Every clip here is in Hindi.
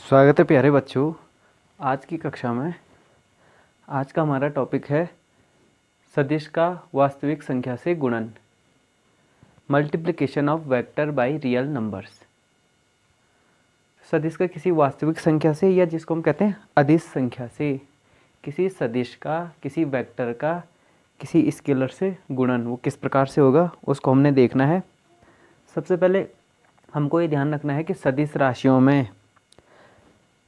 स्वागत है प्यारे बच्चों। आज की कक्षा में आज का हमारा टॉपिक है सदिश का वास्तविक संख्या से गुणन, multiplication of vector by real numbers. सदिश का किसी वास्तविक संख्या से या जिसको हम कहते हैं अदिश संख्या से किसी सदिश का, किसी वेक्टर का, किसी स्केलर से गुणन वो किस प्रकार से होगा उसको हमने देखना है। सबसे पहले हमको ये ध्यान रखना है कि सदिश राशियों में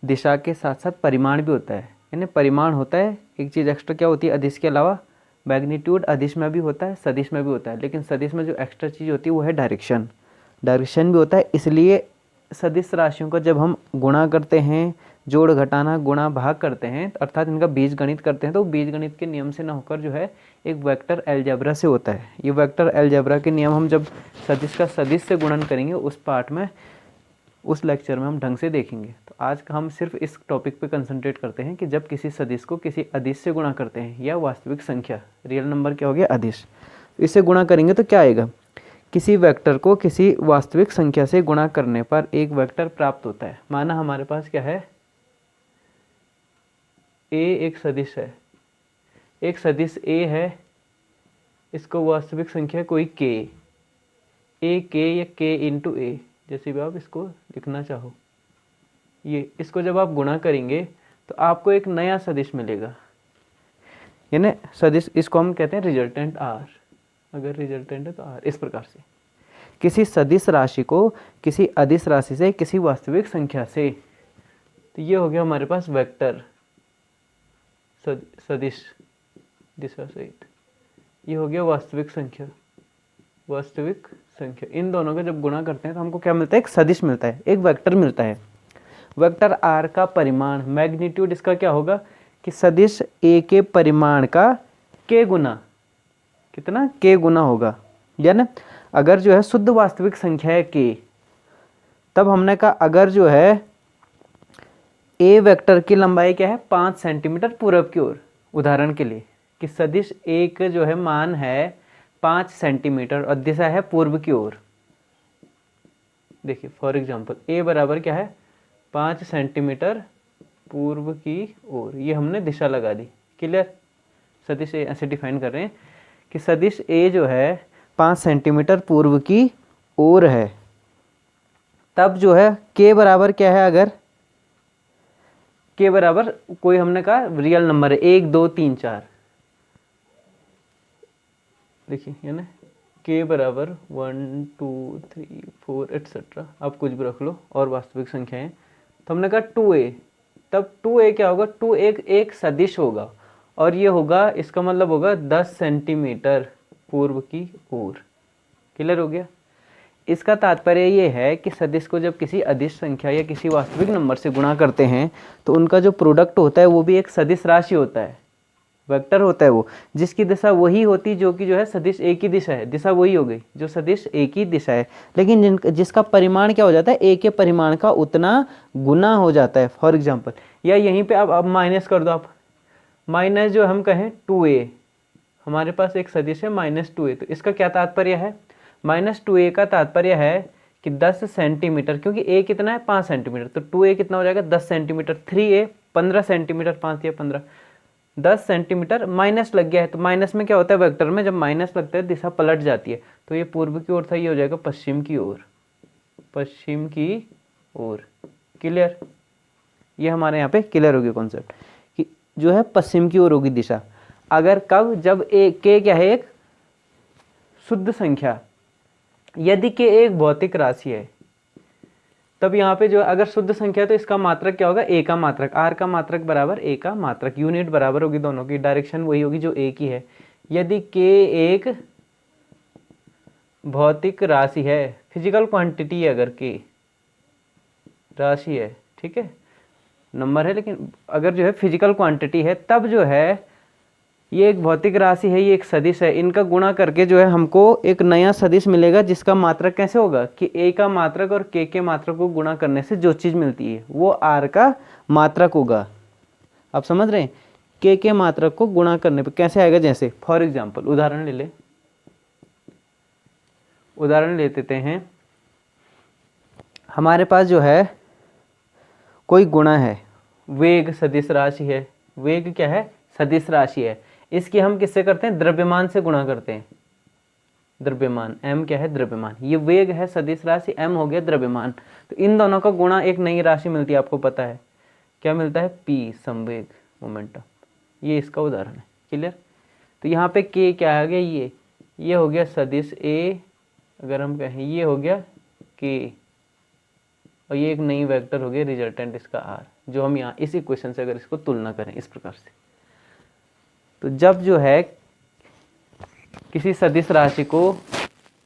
दिशा के साथ साथ परिमाण भी होता है, यानी परिमाण होता है। एक चीज़ एक्स्ट्रा क्या होती है अदिश के अलावा, मैग्नीट्यूड अदिश में भी होता है, सदिश में भी होता है, लेकिन सदिश में जो एक्स्ट्रा चीज़ होती है वो है डायरेक्शन। डायरेक्शन भी होता है। इसलिए सदिश राशियों का जब हम गुणा करते हैं, जोड़ घटाना गुणा भाग करते हैं, अर्थात इनका बीजगणित करते हैं, तो बीजगणित के नियम से न होकर जो है एक वेक्टर अलजेब्रा से होता है। ये वेक्टर अलजेब्रा के नियम हम जब सदिश का सदिश से गुणन करेंगे उस पार्ट में, उस लेक्चर में हम ढंग से देखेंगे। तो आज का हम सिर्फ इस टॉपिक पे कंसंट्रेट करते हैं कि जब किसी सदिश को किसी अदिश से गुणा करते हैं या वास्तविक संख्या, रियल नंबर क्या हो गया अदिश, इससे गुणा करेंगे तो क्या आएगा। किसी वेक्टर को किसी वास्तविक संख्या से गुणा करने पर एक वेक्टर प्राप्त होता है। माना हमारे पास क्या है, ए एक सदिश है, एक सदिश ए है, इसको वास्तविक संख्या कोई के, ए के या के इंटू ए, जैसे भी आप इसको लिखना चाहो। ये इसको जब आप गुणा करेंगे तो आपको एक नया सदिश मिलेगा, यानी सदिश, इसको हम कहते हैं रिजल्टेंट आर। अगर रिजल्टेंट है तो आर। इस प्रकार से किसी सदिश राशि को किसी अदिश राशि से किसी वास्तविक संख्या से, तो ये हो गया हमारे पास वेक्टर सदिश दिशा सहित, ये हो गया वास्तविक संख्या। वास्तविक संख्या इन दोनों का जब गुणा करते हैं तो हमको क्या मिलता है, एक सदिश मिलता है, एक वेक्टर मिलता है। वेक्टर आर का परिमाण, मैग्नीट्यूड इसका क्या होगा कि सदिश ए के परिमाण का के गुना, कितना के गुना होगा। यानी अगर जो है शुद्ध वास्तविक संख्या है के, तब हमने कहा अगर जो है ए वेक्टर की लंबाई क्या है 5 सेंटीमीटर पूरब की ओर, उदाहरण के लिए कि सदिश ए का जो है मान है 5 सेंटीमीटर और दिशा है पूर्व की ओर। देखिए फॉर एग्जांपल ए बराबर क्या है 5 सेंटीमीटर पूर्व की ओर, ये हमने दिशा लगा दी। क्लियर। सदिश ए ऐसे डिफाइन कर रहे हैं कि सदिश ए जो है 5 सेंटीमीटर पूर्व की ओर है, तब जो है के बराबर क्या है, अगर के बराबर कोई हमने कहा रियल नंबर है 1 2 3 4, देखिए है ना, के बराबर 1 2 3 4 एटसेट्रा, आप कुछ भी रख लो और वास्तविक संख्याएं। तो हमने कहा 2a, तब 2a क्या होगा, 2 एक सदिश होगा और ये होगा, इसका मतलब होगा 10 सेंटीमीटर पूर्व की ओर। क्लियर हो गया। इसका तात्पर्य ये है कि सदिश को जब किसी अदिश संख्या या किसी वास्तविक नंबर से गुणा करते हैं तो उनका जो प्रोडक्ट होता है वो भी एक सदिश राशि होता है, वेक्टर होता है वो, जिसकी दिशा वही होती जो कि जो है सदिश ए की दिशा है। दिशा वही हो गई जो सदिश ए की दिशा है, लेकिन जिसका परिमाण क्या हो जाता है, ए के परिमाण का उतना गुना हो जाता है। फॉर एग्जांपल, या यहीं पे अब माइनस कर दो आप, माइनस जो हम कहें 2a, हमारे पास एक सदिश है -2a, तो इसका क्या तात्पर्य है, -2a का तात्पर्य है कि 10 सेंटीमीटर, क्योंकि a कितना है 5 सेंटीमीटर, तो 2a कितना हो जाएगा 10 सेंटीमीटर, 3a 15 सेंटीमीटर, 5 या 15, 10 सेंटीमीटर माइनस लग गया है। तो माइनस में क्या होता है, वेक्टर में जब माइनस लगता है दिशा पलट जाती है, तो ये पूर्व की ओर था, ये हो जाएगा पश्चिम की ओर, पश्चिम की ओर। क्लियर। ये हमारे यहाँ पे क्लियर होगी कॉन्सेप्ट कि जो है पश्चिम की ओर होगी दिशा। अगर कब, जब ए के क्या है एक शुद्ध संख्या, यदि के एक भौतिक राशि है, तब यहाँ पे जो अगर शुद्ध संख्या है तो इसका मात्रक क्या होगा, ए का मात्रक, आर का मात्रक बराबर ए का मात्रक, यूनिट बराबर होगी दोनों की, डायरेक्शन वही होगी जो ए की है। यदि के एक भौतिक राशि है, फिजिकल क्वांटिटी है, अगर के राशि है, ठीक है, नंबर है, लेकिन अगर जो है फिजिकल क्वांटिटी है, तब जो है ये एक भौतिक राशि है, ये एक सदिश है, इनका गुणा करके जो है हमको एक नया सदिश मिलेगा जिसका मात्रक कैसे होगा कि ए का मात्रक और के मात्रक को गुणा करने से जो चीज़ मिलती है वो आर का मात्रक होगा। आप समझ रहे हैं, के मात्रक को गुणा करने पे कैसे आएगा, जैसे फॉर एग्जांपल उदाहरण ले लेते हैं, हमारे पास जो है कोई गुणा है, वेग सदिश राशि है, वेग क्या है, सदिश राशि है, इसकी हम किससे करते हैं, द्रव्यमान से गुणा करते हैं, द्रव्यमान, m क्या है, द्रव्यमान, ये वेग है सदिश राशि, m हो गया द्रव्यमान, तो इन दोनों का गुणा एक नई राशि मिलती है, आपको पता है क्या मिलता है, p संवेग मोमेंटम, ये इसका उदाहरण है, क्लियर। तो यहाँ पे k क्या आ गया, ये हो गया सदिश a, अगर हम कहें ये हो गया k, और ये एक नई वेक्टर हो गया रिजल्टेंट इसका r, जो हम यहाँ इस इक्वेशन से अगर इसको तुलना करें इस प्रकार से, तो जब जो है किसी सदिश राशि को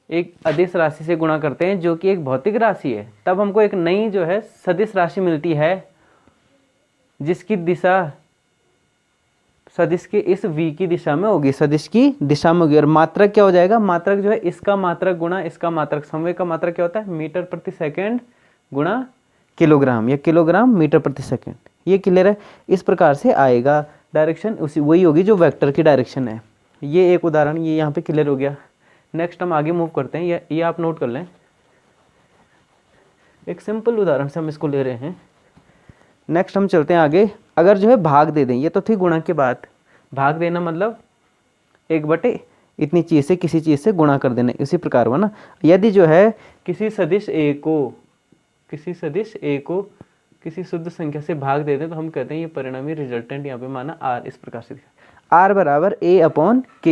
एक अदिश राशि से गुणा करते हैं जो कि एक भौतिक राशि है, तब हमको एक नई जो है सदिश राशि मिलती है जिसकी दिशा सदिश के इस v की दिशा में होगी, सदिश की दिशा में होगी, और मात्रक क्या हो जाएगा, मात्रक जो है इसका मात्रक गुणा इसका मात्रक, संवेग का मात्रक क्या होता है, मीटर प्रति सेकंड गुणा किलोग्राम या किलोग्राम मीटर प्रति सेकंड, ये क्लियर है। इस प्रकार से आएगा, डायरेक्शन उसी वही होगी जो वेक्टर की डायरेक्शन है। ये एक उदाहरण ये यहाँ पे क्लियर हो गया। नेक्स्ट हम आगे मूव करते हैं, ये आप नोट कर लें, एक सिंपल उदाहरण से हम इसको ले रहे हैं। नेक्स्ट हम चलते हैं आगे, अगर जो है भाग दे दें, ये तो थी गुणा की बात, भाग देना मतलब एक बटे इतनी चीज़ से किसी चीज़ से गुणा कर देना, इसी प्रकार हुआ ना। यदि जो है किसी सदिश ए को किसी शुद्ध संख्या से भाग दे दें तो हम कहते हैं ये परिणामी रिजल्टेंट यहाँ पे माना r, इस प्रकार से r बराबर a अपॉन k,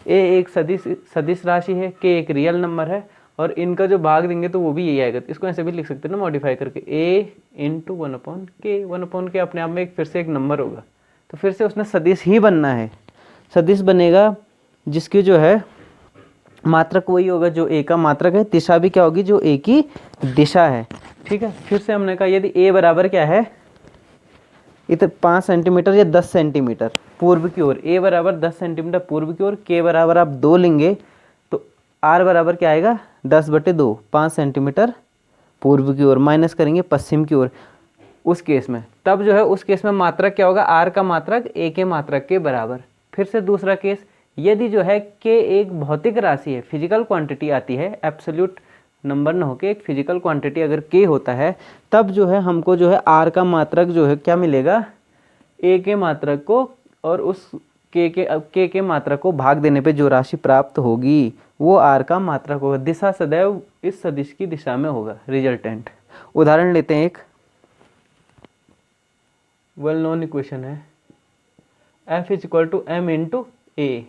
a एक सदिश राशि है, k एक रियल नंबर है, और इनका जो भाग देंगे तो वो भी यही आएगा। इसको ऐसे भी लिख सकते हैं ना मॉडिफाई करके, a इंटू 1/k, 1/k अपने आप में एक फिर से एक नंबर होगा, तो फिर से उसने सदिश ही बनना है, सदिश बनेगा जिसकी जो है मात्रक वही होगा जो a का मात्रक है, दिशा भी क्या होगी जो a की दिशा है, ठीक है। फिर से हमने कहा यदि a बराबर क्या है, इधर 5 सेंटीमीटर या 10 सेंटीमीटर पूर्व की ओर, a बराबर 10 सेंटीमीटर पूर्व की ओर, k बराबर आप 2 लेंगे तो r बराबर क्या आएगा 10/2, 5 सेंटीमीटर पूर्व की ओर, माइनस करेंगे पश्चिम की ओर उस केस में, तब जो है उस केस में मात्रक क्या होगा, r का मात्रक a के मात्रक के बराबर। फिर से दूसरा केस, यदि जो है k एक भौतिक राशि है, फिजिकल क्वांटिटी आती है, एब्सोल्यूट नंबर न होके एक फिजिकल क्वांटिटी अगर k होता है, तब जो है हमको जो है r का मात्रक जो है क्या मिलेगा, a के मात्रक को और उस k के मात्रक को भाग देने पे जो राशि प्राप्त होगी वो r का मात्रक होगा। दिशा सदैव इस सदिश की दिशा में होगा, रिजल्टेंट। उदाहरण लेते हैं, एक वेल नोन इक्वेशन है, f = m ×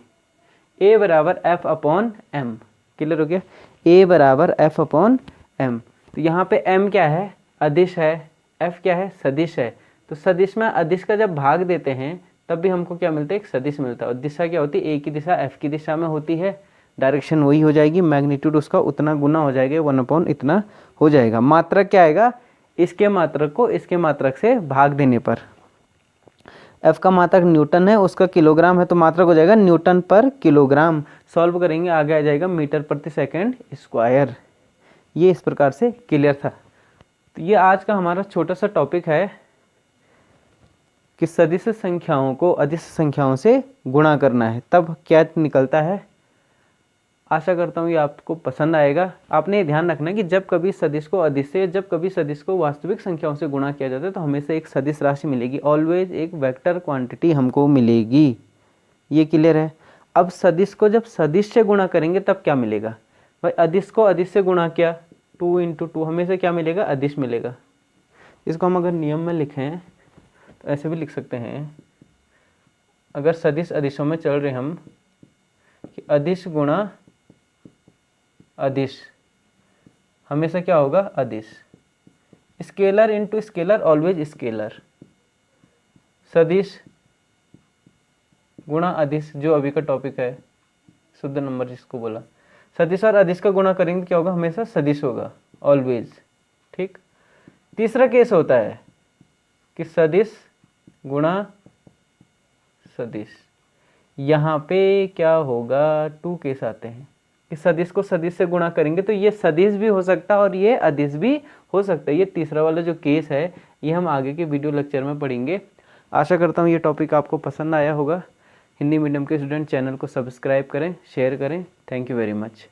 a बराबर f अपॉन m, क्लियर हो गया, a बराबर f अपॉन m। तो यहाँ पे m क्या है, अदिश है, f क्या है, सदिश है, तो सदिश में अदिश का जब भाग देते हैं तब भी हमको क्या मिलता है, एक सदिश मिलता है, और दिशा क्या होती है, a की दिशा f की दिशा में होती है, डायरेक्शन वही हो जाएगी, मैग्नीट्यूड उसका उतना गुना हो जाएगा, 1 इतना हो जाएगा। मात्रक क्या आएगा, इसके मात्रक को इसके मात्रक से भाग देने पर, f का मात्रक न्यूटन है, उसका किलोग्राम है, तो मात्रक हो जाएगा न्यूटन पर किलोग्राम। सॉल्व करेंगे आगे आ जाएगा मीटर प्रति सेकंड स्क्वायर। ये इस प्रकार से क्लियर था। तो ये आज का हमारा छोटा सा टॉपिक है कि सदिश संख्याओं को अदिश संख्याओं से गुणा करना है, तब क्या निकलता है। आशा करता हूँ ये आपको पसंद आएगा। आपने ये ध्यान रखना है कि जब कभी सदिश को अदिश से, जब कभी सदिश को वास्तविक संख्याओं से गुणा किया जाता है तो हमेशा एक सदिश राशि मिलेगी, ऑलवेज एक वेक्टर क्वांटिटी हमको मिलेगी। ये क्लियर है। अब सदिश को जब सदिश से गुणा करेंगे तब क्या मिलेगा, भाई अदिश को अदिश से गुणा किया, 2 × 2 हमेशा क्या मिलेगा, अदिश मिलेगा। इसको हम अगर नियम में लिखें तो ऐसे भी लिख सकते हैं, अगर सदिश अदिशों में चल रहे हम कि अदिश गुणा अदिश हमेशा क्या होगा, अदिश। Scalar into scalar always scalar. सदिश गुणा अदिश जो अभी का टॉपिक है, शुद्ध नंबर जिसको बोला, सदिश और अदिश का गुणा करेंगे क्या होगा, हमेशा सदिश होगा ऑलवेज, ठीक। तीसरा केस होता है कि सदिश गुणा सदिश, यहाँ पे क्या होगा, 2 केस आते हैं कि सदिश को सदिश से गुणा करेंगे तो ये सदिश भी हो सकता है और ये अदिश भी हो सकता है। ये तीसरा वाला जो केस है ये हम आगे के वीडियो लेक्चर में पढ़ेंगे। आशा करता हूँ ये टॉपिक आपको पसंद आया होगा। हिंदी मीडियम के स्टूडेंट चैनल को सब्सक्राइब करें, शेयर करें। Thank you very much.